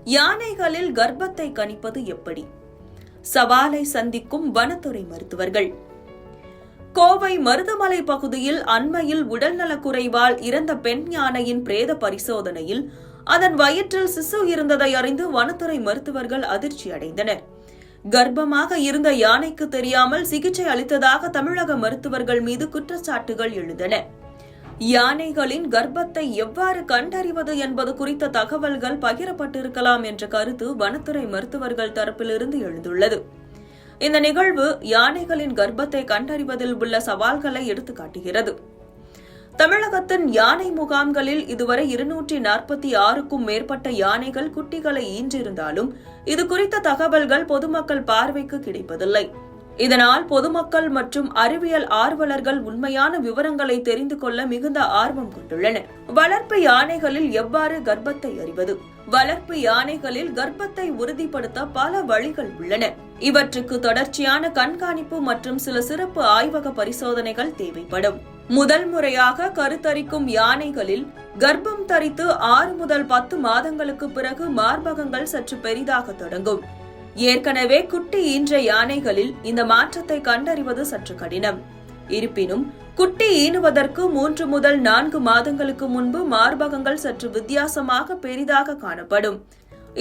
யானைகளில் கர்ப்பத்தை கணிப்பது எப்படி? சவாலை சந்திக்கும் வனத்துறை மருத்துவர்கள். கோவை மருதமலை பகுதியில் அண்மையில் உடல்நலக்குறைவால் இறந்த பெண் யானையின் பிரேத பரிசோதனையில் அதன் வயிற்றில் சிசு இருந்ததை அறிந்து வனத்துறை மருத்துவர்கள் அதிர்ச்சி அடைந்தனர். கர்ப்பமாக இருந்த யானைக்கு தெரியாமல் சிகிச்சை அளித்ததாக தமிழக மருத்துவர்கள் மீது குற்றச்சாட்டுகள் எழுந்தன. யானைகளின் கர்ப்பத்தை எவ்வாறு கண்டறிவது என்பது குறித்த தகவல்கள் பகிரப்பட்டிருக்கலாம் என்ற கருத்து வனத்துறை மருத்துவர்கள் தரப்பிலிருந்து எழுந்துள்ளது. இந்த நிகழ்வு யானைகளின் கர்ப்பத்தை கண்டறிவதில் உள்ள சவால்களை எடுத்துக்காட்டுகிறது. தமிழகத்தின் யானை முகாம்களில் இதுவரை 246க்கும் மேற்பட்ட யானைகள் குட்டிகளை ஈன்றிருந்தாலும் இது குறித்த தகவல்கள் பொதுமக்கள் பார்வைக்கு கிடைப்பதில்லை. இதனால் பொதுமக்கள் மற்றும் அறிவியல் ஆர்வலர்கள் உண்மையான விவரங்களை தெரிந்து கொள்ள மிகுந்த ஆர்வம் கொண்டுள்ளனர். வளர்ப்பு யானைகளில் எவ்வாறு கர்ப்பத்தை அறிவது? வளர்ப்பு யானைகளில் கர்ப்பத்தை உறுதிப்படுத்த பல வழிகள் உள்ளன. இவற்றுக்கு தொடர்ச்சியான கண்காணிப்பு மற்றும் சில சிறப்பு ஆய்வக பரிசோதனைகள் தேவைப்படும். முதல் முறையாக கருத்தரிக்கும் யானைகளில் கர்ப்பம் தரித்து 6 முதல் 10 மாதங்களுக்கு பிறகு மார்பகங்கள் சற்று பெரிதாக தொடங்கும். ஏற்கனவே குட்டி ஈன்ற யானைகளில் இந்த மாற்றத்தை கண்டறிவது சற்று கடினம். இருப்பினும் குட்டி ஈனுவதற்கு 3 முதல் 4 மாதங்களுக்கு முன்பு மார்பகங்கள் சற்று வித்தியாசமாக பெரிதாக காணப்படும்.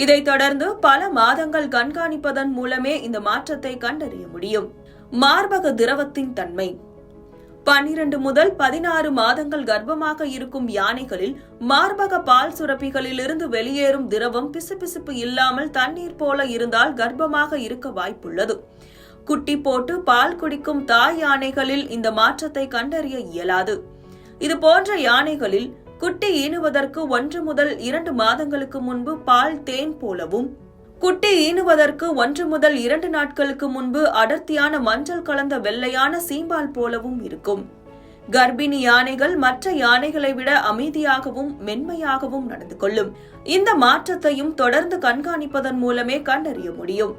இதைத் தொடர்ந்து பல மாதங்கள் கண்காணிப்பதன் மூலமே இந்த மாற்றத்தை கண்டறிய முடியும். மார்பக திரவத்தின் தன்மை. 12 முதல் 16 மாதங்கள் கர்ப்பமாக இருக்கும் யானைகளில் மார்பக பால் சுரப்பிகளிலிருந்து வெளியேறும் திரவம் பிசுபிசுப்பு இல்லாமல் தண்ணீர் போல இருந்தால் கர்ப்பமாக இருக்க வாய்ப்புள்ளது. குட்டி போட்டு பால் குடிக்கும் தாய் யானைகளில் இந்த மாற்றத்தை கண்டறிய இயலாது. இது போன்ற யானைகளில் குட்டி ஈனுவதற்கு 1 முதல் 2 மாதங்களுக்கு முன்பு பால் தேன் போலவும், குட்டி ஈனுவதற்கு 1 முதல் 2 நாட்களுக்கு முன்பு அடர்த்தியான மஞ்சள் கலந்த வெள்ளையான சீம்பால் போலவும் இருக்கும். கர்ப்பிணி யானைகள் மற்ற யானைகளை விட அமைதியாகவும் மென்மையாகவும் நடந்து கொள்ளும். இந்த மாற்றத்தையும் தொடர்ந்து கண்காணிப்பதன் மூலமே கண்டறிய முடியும்.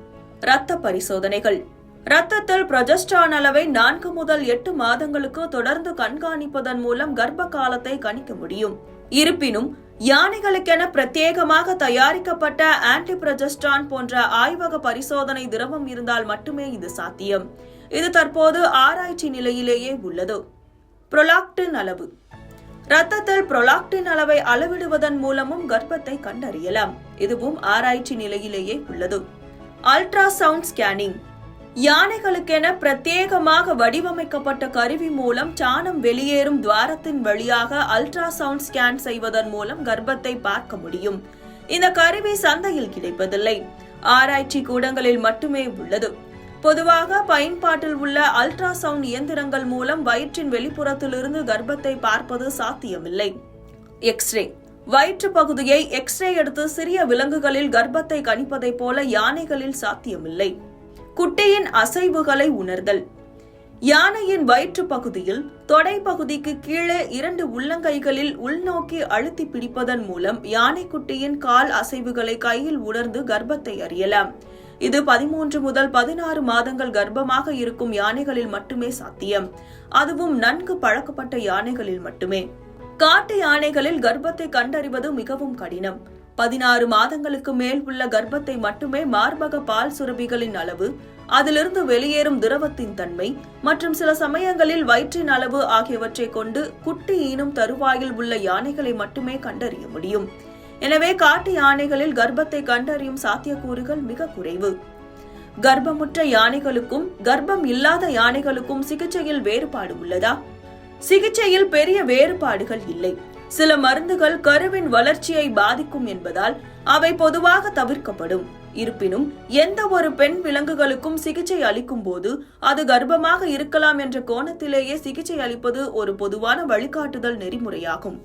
இரத்த பரிசோதனைகள். இரத்தத்தில் புரொஜெஸ்டரான் அளவை 4 முதல் 8 மாதங்களுக்கு தொடர்ந்து கண்காணிப்பதன் மூலம் கர்ப்ப காலத்தை கணிக்க முடியும். இருப்பினும் யானைகளுக்கென பிரத்யேகமாக தயாரிக்கப்பட்ட ஆன்டிபுரொஜெஸ்டரான் போன்ற ஆய்வக பரிசோதனை திரவம் இருந்தால் மட்டுமே இது சாத்தியம். இது தற்போது ஆராய்ச்சி நிலையிலேயே உள்ளது. புரோலாக்டின் அளவு. இரத்தத்தில் புரோலாக்டின் அளவை அளவிடுவதன் மூலமும் கர்ப்பத்தை கண்டறியலாம். இதுவும் ஆராய்ச்சி நிலையிலேயே உள்ளது. Ultrasound scanning. யானைகளுக்கென பிரத்யேகமாக வடிவமைக்கப்பட்ட கருவி மூலம் சாணம் வெளியேறும் துவாரத்தின் வழியாக அல்ட்ராசவுண்ட் ஸ்கேன் செய்வதன் மூலம் கர்ப்பத்தை பார்க்க முடியும். இந்த கருவி சந்தையில் கிடைப்பதில்லை, ஆராய்ச்சி கூடங்களில் மட்டுமே உள்ளது. பொதுவாக பயன்பாட்டில் உள்ள அல்ட்ராசவுண்ட் இயந்திரங்கள் மூலம் வயிற்றின் வெளிப்புறத்திலிருந்து கர்ப்பத்தை பார்ப்பது சாத்தியமில்லை. எக்ஸ்ரே. வயிற்று பகுதியை எக்ஸ்ரே எடுத்து சிறிய விலங்குகளில் கர்ப்பத்தை கணிப்பதை போல யானைகளில் சாத்தியமில்லை. குட்டியின் அசைவுகளை உணர்தல். யானையின் வயிற்று பகுதியில் தொடை பகுதிக்கு கீழே 2 உள்ளங்கைகளில் உள்நோக்கி அழுத்தி பிடிப்பதன் மூலம் யானைக்குட்டியின் கால் அசைவுகளை கையில் உணர்ந்து கர்ப்பத்தை அறியலாம். இது 13 முதல் 16 மாதங்கள் கர்ப்பமாக இருக்கும் யானைகளில் மட்டுமே சாத்தியம். அதுவும் நன்கு பழக்கப்பட்ட யானைகளில் மட்டுமே. காட்டு யானைகளில் கர்ப்பத்தை கண்டறிவது மிகவும் கடினம். 16 மாதங்களுக்கு மேல் உள்ள கர்ப்பத்தை மட்டுமே மார்பக பால் சுரப்பிகளின் அளவு, அதிலிருந்து வெளியேறும் திரவத்தின் தன்மை மற்றும் சில சமயங்களில் வயிற்றின் அளவு ஆகியவற்றை கொண்டு குட்டி ஈனும் தருவாயில் உள்ள யானைகளை மட்டுமே கண்டறிய முடியும். எனவே காட்டு யானைகளில் கர்ப்பத்தை கண்டறியும் சாத்தியக்கூறுகள் மிக குறைவு. கர்ப்பமுற்ற யானைகளுக்கும் கர்ப்பம் இல்லாத யானைகளுக்கும் சிகிச்சையில் வேறுபாடு உள்ளதா? சிகிச்சையில் பெரிய வேறுபாடுகள் இல்லை. சில மருந்துகள் கருவின் வளர்ச்சியை பாதிக்கும் என்பதால் அவை பொதுவாக தவிர்க்கப்படும். இருப்பினும் எந்த ஒரு பெண் விலங்குகளுக்கும் சிகிச்சை அளிக்கும் போது அது கர்ப்பமாக இருக்கலாம் என்ற கோணத்திலேயே சிகிச்சை அளிப்பது ஒரு பொதுவான வழிகாட்டுதல் நெறிமுறையாகும்.